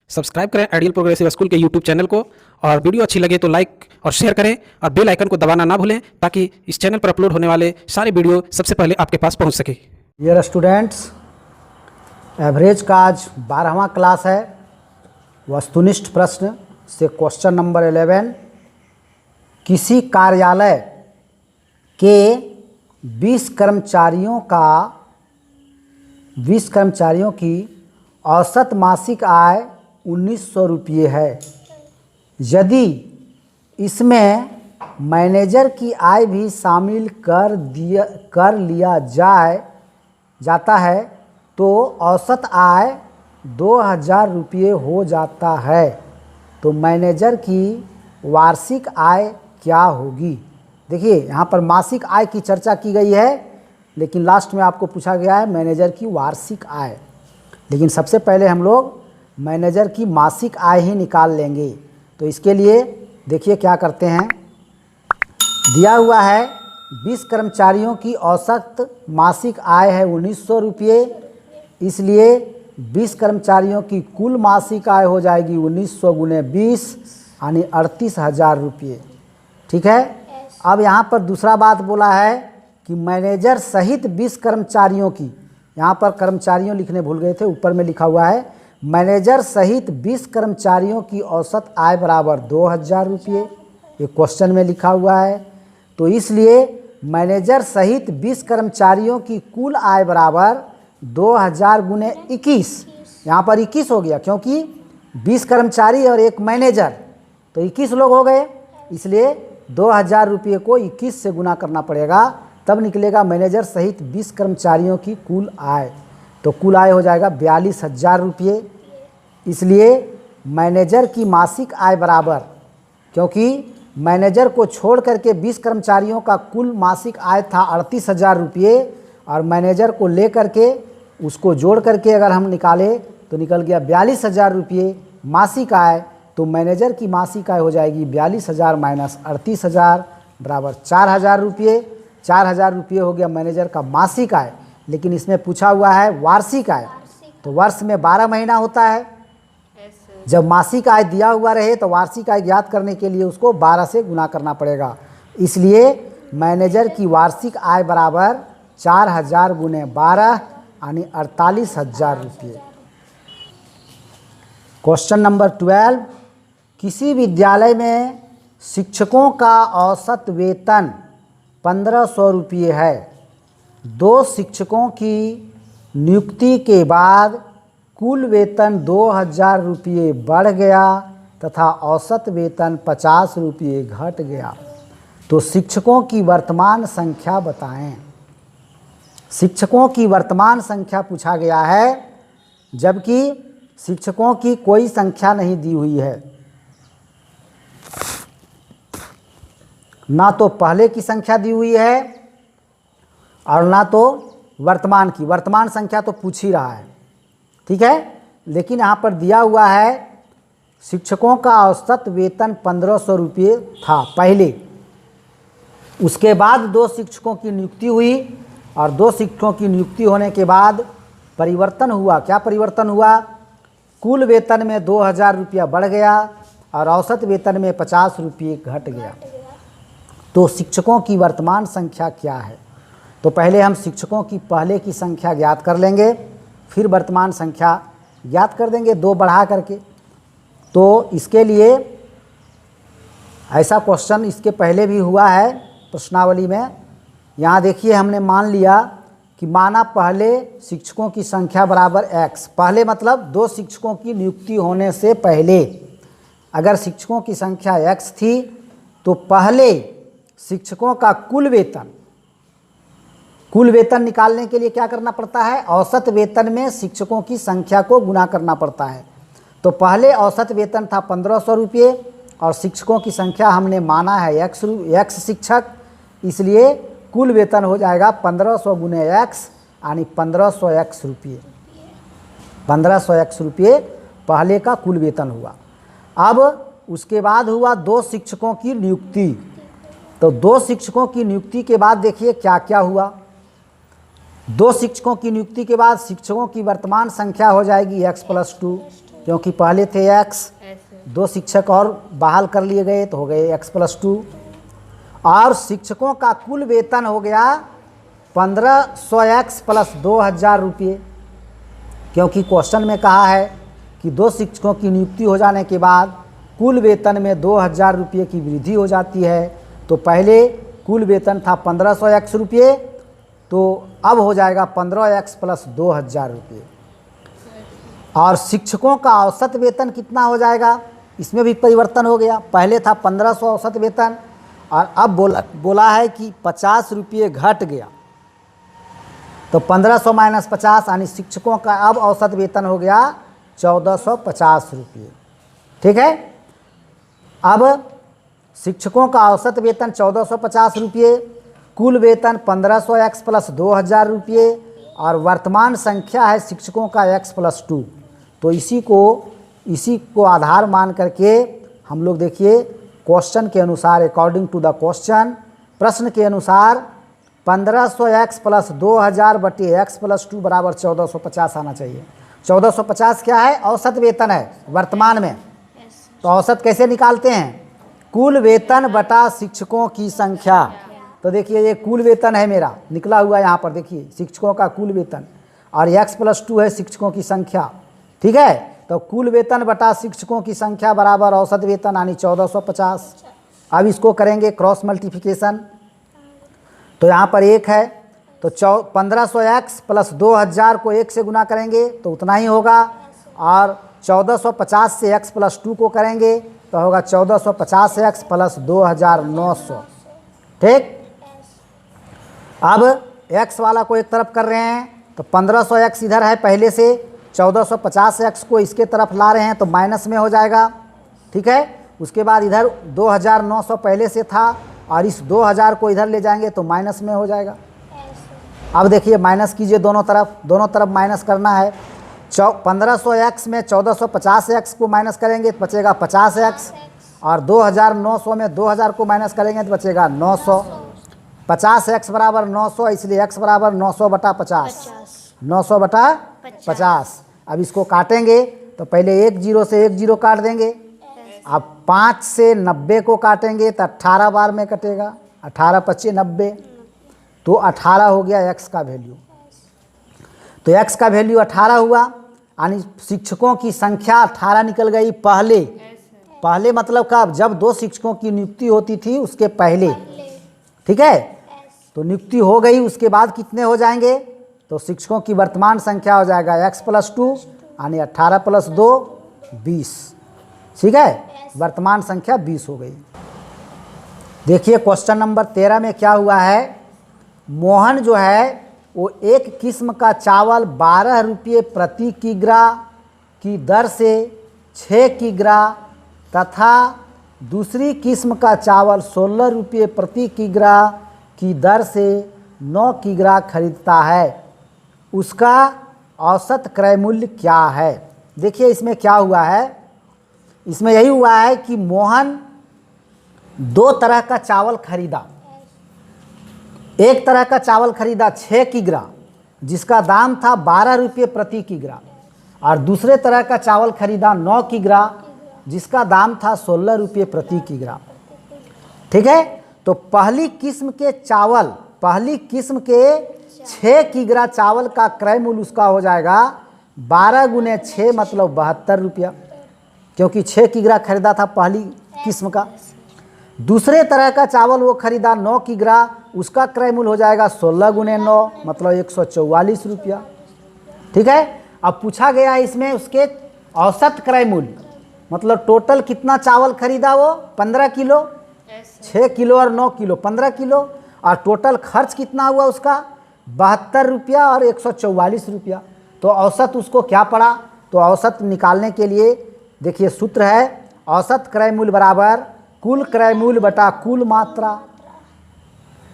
Subscribe करें ideal progressive school के YouTube channel को और वीडियो अच्छी लगे तो लाइक और शेयर करें और बेल आइकन को दबाना ना भूलें ताकि इस चैनल पर अपलोड होने वाले सारे वीडियो सबसे पहले आपके पास पहुंच सके। डियर स्टूडेंट्स, एवरेज का आज 12वां क्लास है। वस्तुनिष्ठ प्रश्न से क्वेश्चन नंबर 11, किसी कार्यालय के 20 कर्मचारियों की औसत मासिक आय 1900 रुपये है। यदि इसमें मैनेजर की आय भी शामिल कर लिया जाता है तो औसत आय 2000 रुपये हो जाता है। तो मैनेजर की वार्षिक आय क्या होगी? देखिए, यहाँ पर मासिक आय की चर्चा की गई है, लेकिन लास्ट में आपको पूछा गया है मैनेजर की वार्षिक आय। लेकिन सबसे पहले हम लोग मैनेजर की मासिक आय ही निकाल लेंगे। तो इसके लिए देखिए क्या करते हैं। दिया हुआ है 20 कर्मचारियों की औसत मासिक आय है 1900 रुपये, इसलिए 20 कर्मचारियों की कुल मासिक आय हो जाएगी 1900 गुने 20 यानी 38,000 रुपये। ठीक है। अब यहाँ पर दूसरा बात बोला है कि मैनेजर सहित 20 कर्मचारियों की, यहाँ पर कर्मचारियों लिखने भूल गए थे, ऊपर में लिखा हुआ है मैनेजर सहित 20 कर्मचारियों की औसत आय बराबर 2000 रुपये। ये क्वेश्चन में लिखा हुआ है। तो इसलिए मैनेजर सहित 20 कर्मचारियों की कुल आय बराबर 2000 गुने 21। यहाँ पर 21 हो गया क्योंकि 20 कर्मचारी और एक मैनेजर, तो 21 लोग हो गए, इसलिए 2000 रुपये को 21 से गुना करना पड़ेगा, तब निकलेगा मैनेजर सहित 20 कर्मचारियों की कुल आय। तो कुल आय हो जाएगा 42,000 रुपये। इसलिए मैनेजर की मासिक आय बराबर, क्योंकि मैनेजर को छोड़ करके 20 कर्मचारियों का कुल मासिक आय था 38,000 रुपये, और मैनेजर को ले करके उसको जोड़ करके अगर हम निकाले तो निकल गया 42,000 रुपये मासिक आय। तो मैनेजर की मासिक आय हो जाएगी 42,000 माइनस 38,000 बराबर 4,000 रुपये। 4,000 रुपये हो गया मैनेजर का मासिक आय। लेकिन इसमें पूछा हुआ है वार्षिक आय, तो वर्ष में 12 महीना होता है। जब मासिक आय दिया हुआ रहे तो वार्षिक आय ज्ञात करने के लिए उसको 12 से गुना करना पड़ेगा। इसलिए मैनेजर की वार्षिक आय बराबर 4000 गुने 12 यानी 48,000 रुपये। क्वेश्चन नंबर 12, किसी विद्यालय में शिक्षकों का औसत वेतन 1500 रुपये है। 2 शिक्षकों की नियुक्ति के बाद कुल वेतन 2000 रुपये बढ़ गया तथा औसत वेतन 50 रुपये घट गया। तो शिक्षकों की वर्तमान संख्या बताएं। शिक्षकों की वर्तमान संख्या पूछा गया है, जबकि शिक्षकों की कोई संख्या नहीं दी हुई है। ना तो पहले की संख्या दी हुई है और ना तो वर्तमान की। वर्तमान संख्या तो पूछ ही रहा है, ठीक है। लेकिन यहाँ पर दिया हुआ है शिक्षकों का औसत वेतन 1500 रुपये था पहले। उसके बाद 2 शिक्षकों की नियुक्ति हुई और 2 शिक्षकों की नियुक्ति होने के बाद परिवर्तन हुआ। क्या परिवर्तन हुआ? कुल वेतन में 2000 रुपया बढ़ गया और औसत वेतन में 50 रुपये घट गया। तो शिक्षकों की वर्तमान संख्या क्या है? तो पहले हम शिक्षकों की पहले की संख्या ज्ञात कर लेंगे, फिर वर्तमान संख्या ज्ञात कर देंगे 2 बढ़ा करके। तो इसके लिए ऐसा क्वेश्चन इसके पहले भी हुआ है प्रश्नावली में। यहाँ देखिए, हमने मान लिया कि माना पहले शिक्षकों की संख्या बराबर x। पहले मतलब 2 शिक्षकों की नियुक्ति होने से पहले अगर शिक्षकों की संख्या x थी तो पहले शिक्षकों का कुल वेतन निकालने के लिए क्या करना पड़ता है? औसत वेतन में शिक्षकों की संख्या को गुना करना पड़ता है। तो पहले औसत वेतन था 1500 रुपये और शिक्षकों की संख्या हमने माना है x शिक्षक, इसलिए कुल वेतन हो जाएगा 1500 गुने x यानी 1500x रुपये। 1500x रुपये पहले का कुल वेतन हुआ। अब उसके बाद हुआ 2 शिक्षकों की नियुक्ति। तो 2 शिक्षकों की नियुक्ति के बाद देखिए क्या क्या हुआ। 2 शिक्षकों की नियुक्ति के बाद शिक्षकों की वर्तमान संख्या हो जाएगी x + 2, क्योंकि पहले थे x, 2 शिक्षक और बहाल कर लिए गए तो हो गए x+2। और शिक्षकों का कुल वेतन हो गया 1500x प्लस 2000 रुपये, क्योंकि क्वेश्चन में कहा है कि 2 शिक्षकों की नियुक्ति हो जाने के बाद कुल वेतन में 2000 रुपये की वृद्धि हो जाती है। तो पहले कुल वेतन था 1500x रुपये, तो अब हो जाएगा 15x प्लस 2000 रुपये। और शिक्षकों का औसत वेतन कितना हो जाएगा, इसमें भी परिवर्तन हो गया। पहले था 1500 औसत वेतन और अब बोला है कि 50 रुपये घट गया, तो 1500 माइनस 50 यानी शिक्षकों का अब औसत वेतन हो गया 1450 रुपये। ठीक है, अब शिक्षकों का औसत वेतन 1450 रुपये, कुल वेतन 1500x प्लस 2000 रुपये और वर्तमान संख्या है शिक्षकों का x+2। तो इसी को आधार मान करके हम लोग देखिए क्वेश्चन के अनुसार, अकॉर्डिंग टू द क्वेश्चन, प्रश्न के अनुसार 1500x प्लस 2000 बटे x+2 बराबर 1450 आना चाहिए। 1450 क्या है, औसत वेतन है वर्तमान में। तो औसत कैसे निकालते हैं, कुल वेतन बटा शिक्षकों की संख्या। तो देखिए ये कुल वेतन है मेरा निकला हुआ यहाँ पर, देखिए शिक्षकों का कुल वेतन और x+2 है शिक्षकों की संख्या। ठीक है, तो कुल वेतन बटा शिक्षकों की संख्या बराबर औसत वेतन यानी 1450। अब इसको करेंगे क्रॉस मल्टीप्लिकेशन, तो यहाँ पर 1 है तो 1500x प्लस 2000 को 1 से गुना करेंगे तो उतना ही होगा, और 1450 से x+2 को करेंगे तो होगा 1450x प्लस 2900। ठीक, अब x वाला को एक तरफ कर रहे हैं तो 1500x इधर है पहले से, 1450x को इसके तरफ ला रहे हैं तो माइनस में हो जाएगा। ठीक है, उसके बाद इधर 2900 पहले से था और इस 2000 को इधर ले जाएंगे तो माइनस में हो जाएगा। अब देखिए माइनस कीजिए दोनों तरफ माइनस करना है। 1500x में 1450x को माइनस करेंगे तो बचेगा 50x, और 2900 में 2000 को माइनस करेंगे तो बचेगा 900। 50x बराबर 900, इसलिए x बराबर 900 बटा 50, 900 बटा 50। अब इसको काटेंगे तो पहले 1 0 से 1 0 काट देंगे, अब 5 से 90 को काटेंगे तो 18 बार में कटेगा, 18 25 90, तो 18 हो गया x का वैल्यू। तो x का वैल्यू 18 हुआ, यानी शिक्षकों की संख्या 18 निकल गई पहले मतलब कब, जब 2 शिक्षकों की नियुक्ति होती थी उसके पहले। ठीक है, तो नियुक्ति हो गई, उसके बाद कितने हो जाएंगे, तो शिक्षकों की वर्तमान संख्या हो जाएगा x+2 यानी 18 प्लस 2 20। ठीक है, वर्तमान संख्या 20 हो गई। देखिए क्वेश्चन नंबर 13 में क्या हुआ है, मोहन जो है वो एक किस्म का चावल 12 रुपये प्रति किग्रा की दर से 6 किग्रा तथा दूसरी किस्म का चावल 16 रुपये प्रति किग्रा की दर से 9 किग्रा खरीदता है, उसका औसत क्रय मूल्य क्या है। देखिए इसमें क्या हुआ है, इसमें यही हुआ है कि मोहन 2 तरह का चावल खरीदा। एक तरह का चावल खरीदा 6 किग्रा जिसका दाम था 12 रुपये प्रति किग्रा, और दूसरे तरह का चावल खरीदा 9 किग्रा जिसका दाम था 16 रुपये प्रति किग्रा। ठीक है, तो पहली किस्म के 6 किग्रा चावल का क्रय मूल्य उसका हो जाएगा 12 गुने 6 मतलब 72 रुपया, क्योंकि 6 किग्रा खरीदा था पहली किस्म का। दूसरे तरह का चावल वो खरीदा 9 किग्रा, उसका क्रय मूल्य हो जाएगा 16 गुने 9 मतलब 144 रुपया। ठीक है, अब पूछा गया है इसमें उसके औसत क्रय मूल्य, मतलब टोटल कितना चावल खरीदा वो 15 किलो, 6 किलो और 9 किलो 15 किलो, और टोटल खर्च कितना हुआ उसका 72 रुपया और 144 रुपया। तो औसत उसको क्या पड़ा, तो औसत निकालने के लिए देखिए सूत्र है, औसत क्रय मूल्य बराबर कुल क्रय मूल्य बटा कुल मात्रा।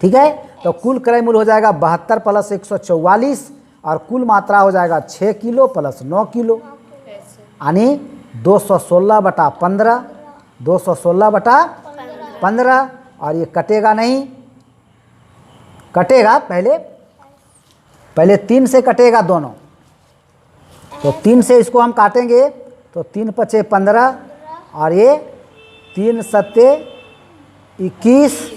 ठीक है, तो कुल क्रय मूल्य हो जाएगा 72 प्लस 144 और कुल मात्रा हो जाएगा 6 किलो प्लस 9 किलो, यानी 216 बटा 15, 216 बटा 15। और ये कटेगा नहीं, कटेगा पहले 3 से कटेगा दोनों, तो 3 से इसको हम काटेंगे तो 3 पचे 15 और ये 3 सत्ते 21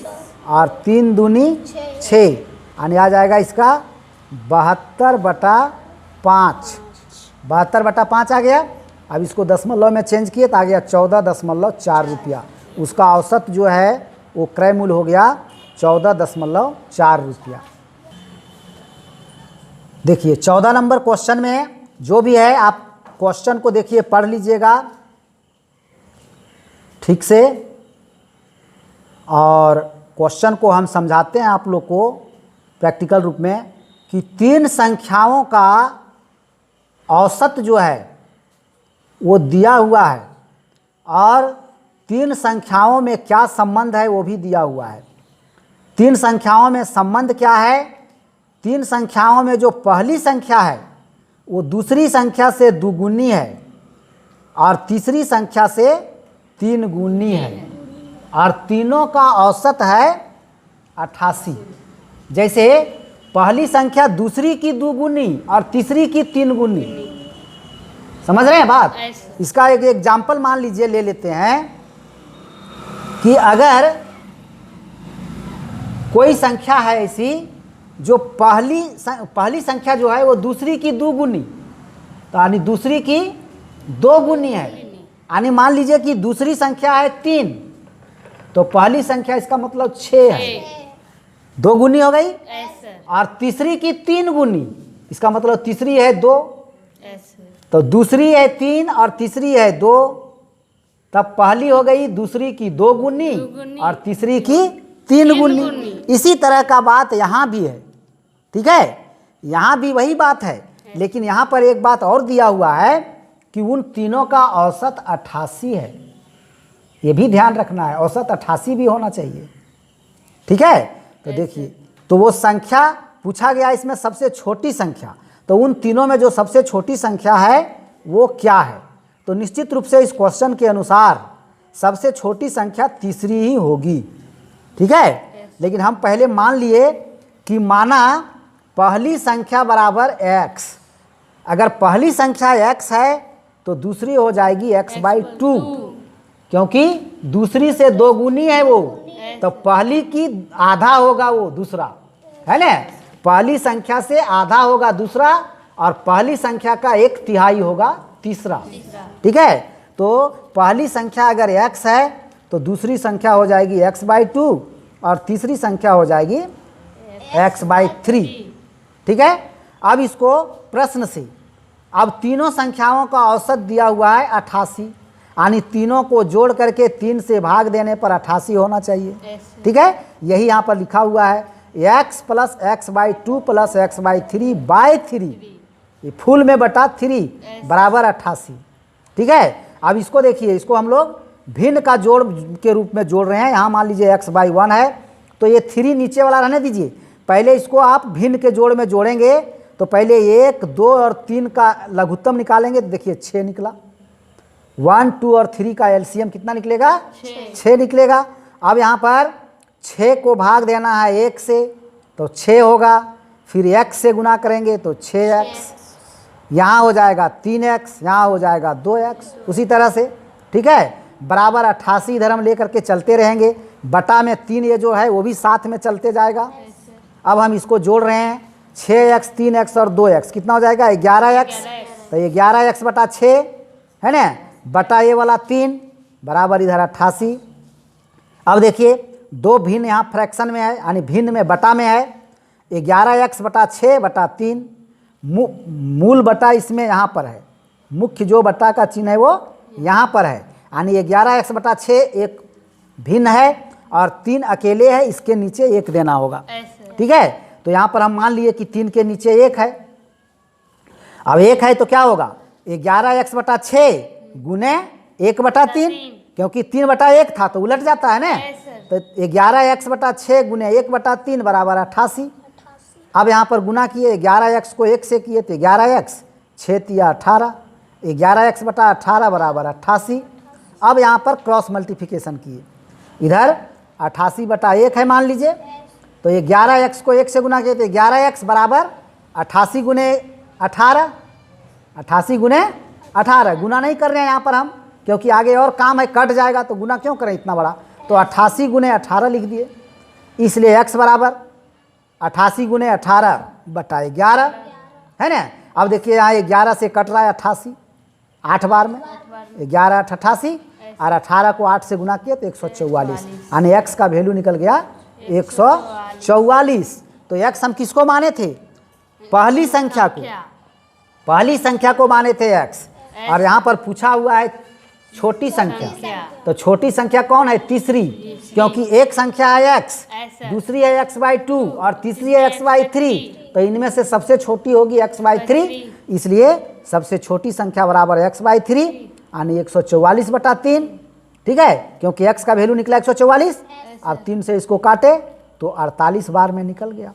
और 3 दूनी 6 यानी आ जाएगा इसका 72/5। 72/5 आ गया। अब इसको दशमलव में चेंज किए तो आ गया 14.4 रुपया। उसका औसत जो है वो क्रय मूल्य हो गया 14.4 रुपया। देखिए 14 नंबर क्वेश्चन में जो भी है आप क्वेश्चन को देखिए, पढ़ लीजिएगा ठीक से, और क्वेश्चन को हम समझाते हैं आप लोग को प्रैक्टिकल रूप में कि 3 संख्याओं का औसत जो है वो दिया हुआ है और 3 संख्याओं में क्या संबंध है वो भी दिया हुआ है। 3 संख्याओं में संबंध क्या है? 3 संख्याओं में जो पहली संख्या है वो दूसरी संख्या से दुगुनी है और तीसरी संख्या से 3 गुनी है और तीनों का औसत है 88। जैसे पहली संख्या दूसरी की 2 गुनी और तीसरी की 3 गुनी। समझ रहे हैं बात? इसका एक एग्जाम्पल मान लीजिए, ले लेते हैं कि अगर कोई संख्या है ऐसी जो पहली संख्या जो है वो दूसरी की 2 गुनी, तो यानी दूसरी की 2 गुनी है। यानी मान लीजिए कि दूसरी संख्या है 3, तो पहली संख्या इसका मतलब 6 है, 2 गुनी हो गई। और तीसरी की 3 गुनी, इसका मतलब तीसरी है 2, तो दूसरी है 3 और तीसरी है 2, तब पहली हो गई दूसरी की 2 गुनी और तीसरी की 3 गुनी। इसी तरह का बात यहाँ भी है, ठीक है? यहाँ भी वही बात है, लेकिन यहाँ पर एक बात और दिया हुआ है कि उन तीनों का औसत 88 है। ये भी ध्यान रखना है, औसत 88 भी होना चाहिए, ठीक है? तो देखिए, तो वो संख्या पूछा गया इसमें सबसे छोटी संख्या, तो उन तीनों में जो सबसे छोटी संख्या है वो क्या है? तो निश्चित रूप से इस क्वेश्चन के अनुसार सबसे छोटी संख्या तीसरी ही होगी, ठीक है? लेकिन हम पहले मान लिए कि माना पहली संख्या बराबर x, अगर पहली संख्या x है तो दूसरी हो जाएगी x/2, क्योंकि दूसरी से 2 गुनी है वो, तो पहली की आधा होगा वो दूसरा, है ना? पहली संख्या से आधा होगा दूसरा और पहली संख्या का 1/3 होगा तीसरा, ठीक है? तो पहली संख्या अगर x है तो दूसरी संख्या हो जाएगी x/2 और तीसरी संख्या हो जाएगी x/3, ठीक है? अब इसको प्रश्न से, अब तीनों संख्याओं का औसत दिया हुआ है 88, यानी तीनों को जोड़ करके 3 से भाग देने पर 88 होना चाहिए, ठीक है? यही यहाँ पर लिखा हुआ है, x + x/2 + x/3/3, ये फुल में बटा 3 बराबर 88, ठीक है? अब इसको देखिए, इसको हम लोग भिन्न का जोड़ के रूप में जोड़ रहे हैं। यहाँ मान लीजिए x/1 है, तो ये 3 नीचे वाला रहने दीजिए, पहले इसको आप भिन्न के जोड़ में जोड़ेंगे तो पहले 1, 2 और 3 का लघुत्तम निकालेंगे, तो देखिए 6 निकला। 1, 2 और 3 का एलसीएम कितना निकलेगा? 6 निकलेगा। अब यहाँ पर 6 को भाग देना है 1 से, तो 6 होगा, फिर x से गुना करेंगे तो 6x, यहाँ हो जाएगा 3x, यहाँ हो जाएगा 2x, उसी तरह से, ठीक है? बराबर 88 इधर हम लेकर के चलते रहेंगे, बटा में 3 ये जो है वो भी साथ में चलते जाएगा। अब हम इसको जोड़ रहे हैं, 6x, 3x और 2x कितना हो जाएगा? 11x, तो ये 11x/6 है ना, बटा ये वाला 3 बराबर इधर 88। अब देखिए 2 भिन्न यहाँ फ्रैक्शन में है, यानी भिन्न में बटा में है, 11x/6/3, मूल बटा इसमें यहाँ पर है, मुख्य जो बटा का चिन्ह है वो यहाँ पर है, यानी 11x/6 एक भिन्न है और 3 अकेले है, इसके नीचे 1 देना होगा, ठीक है? तो यहाँ पर हम मान लिए कि 3 के नीचे 1 है। अब 1 है तो क्या होगा? 11x/6 गुने 1/3, क्योंकि 3/1 था तो उलट जाता है ना, तो 11x/6 गुने 1/3 बराबर 88। अब यहाँ पर गुना किए, 11x को 1 से किए तो 11x, 6 तिया 18, 11x/18 बराबर 88। अब यहाँ पर क्रॉस मल्टीप्लिकेशन किए, इधर 88/1 है मान लीजिए, तो 11x को 1 से गुना किए तो 11x बराबर 88 गुने 18, 88 गुने 18 गुना नहीं कर रहे हैं यहाँ पर हम, क्योंकि आगे और काम है, कट जाएगा तो गुना क्यों करें इतना बड़ा। तो 88 गुने 18 लिख दिए, इसलिए x बराबर 88 गुने 18 बटा 11 है ना। अब देखिए यहाँ 11 से कट रहा है 88, 8 बार में 11 8 88 और 18 को 8 से गुना किए तो 144, यानी x का वैल्यू निकल गया 144। तो x हम किसको माने थे, पहली संख्या को, पहली संख्या को माने थे x, और यहाँ पर पूछा हुआ है छोटी संख्या, तो छोटी संख्या कौन है, तीसरी, क्योंकि एक संख्या है x, दूसरी है x/2 और तीसरी है x/3, तो इनमें से सबसे छोटी होगी x/3, इसलिए सबसे छोटी संख्या बराबर x/3 यानी 144 बटा 3, ठीक है, क्योंकि x का वैल्यू निकला 144, अब 3 से इसको काटे तो 48 बार में निकल गया,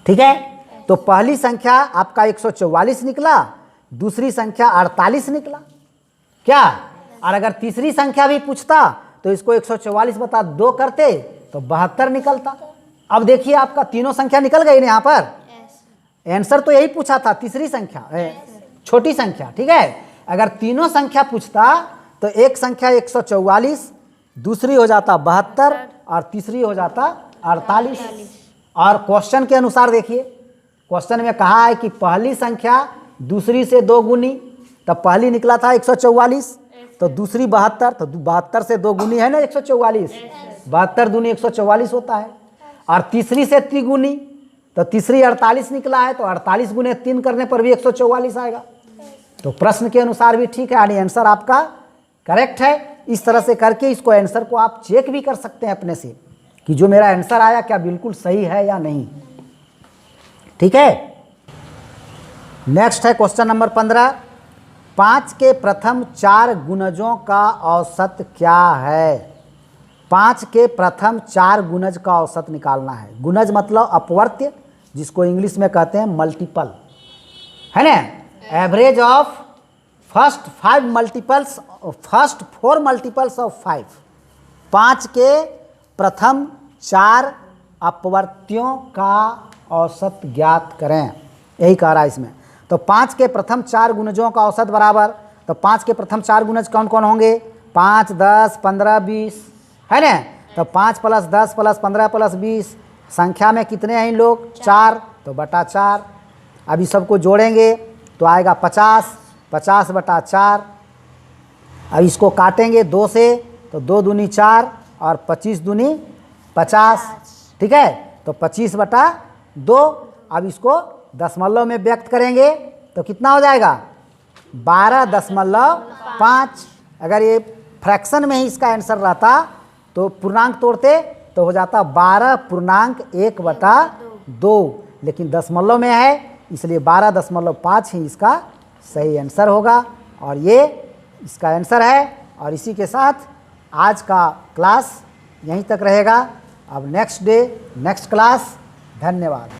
ठीक है। तो पहली संख्या आपका 144 निकला, दूसरी संख्या 48 निकला क्या, और अगर तीसरी संख्या भी पूछता तो इसको 144 बटा 2 करते तो 72 निकलता। अब देखिए आपका तीनों संख्या निकल गई ना यहाँ पर, आंसर तो यही पूछा था, तीसरी संख्या छोटी संख्या, ठीक है। अगर तीनों संख्या पूछता तो एक संख्या 144, दूसरी हो जाता 72 और तीसरी हो जाता 48। और क्वेश्चन के अनुसार देखिए, क्वेश्चन में कहा है कि पहली संख्या दूसरी से 2 गुनी, तब पहली निकला था 144, तो दूसरी 72, तो 72 से 2 गुनी है ना 144, 72 दूनी 144 होता है। और तीसरी से 3 गुनी, तो तीसरी 48 निकला है, तो 48 गुने 3 करने पर भी 144 आएगा। तो प्रश्न के अनुसार भी ठीक है, यानी आंसर आपका करेक्ट है। इस तरह से करके इसको आंसर को आप चेक भी कर सकते हैं अपने से कि जो मेरा आंसर आया क्या बिल्कुल सही है या नहीं, ठीक है। नेक्स्ट है क्वेश्चन नंबर 15, 5 के प्रथम 4 गुणजों का औसत क्या है। 5 के प्रथम 4 गुणज का औसत निकालना है। गुणज मतलब अपवर्त्य, जिसको इंग्लिश में कहते हैं मल्टीपल, है ना। Average of first 4 multiples of 5। 5 के प्रथम 4 अपवर्त्यों का औसत ज्ञात करें, यही कह रहा है इसमें। तो 5 के प्रथम 4 गुणजों का औसत बराबर, तो 5 के प्रथम 4 गुणज कौन कौन होंगे, 5 10 15 20, है ना। तो 5 + 10 + 15 + 20, संख्या में कितने हैं इन लोग, 4, तो बटा 4। अब इस सबको जोड़ेंगे तो आएगा 50, 50 बटा 4। अब इसको काटेंगे 2 से, तो 2 दूनी 4 और 25 दूनी 50, ठीक है। तो 25 बटा 2। अब इसको दशमलव में व्यक्त करेंगे तो कितना हो जाएगा, 12.5। अगर ये फ्रैक्शन में ही इसका आंसर रहता तो पूर्णांक तोड़ते तो हो जाता 12.1/2, लेकिन दशमलव में है इसलिए 12.5 ही इसका सही आंसर होगा। और ये इसका आंसर है। और इसी के साथ आज का क्लास यहीं तक रहेगा। अब नेक्स्ट डे नेक्स्ट क्लास। धन्यवाद।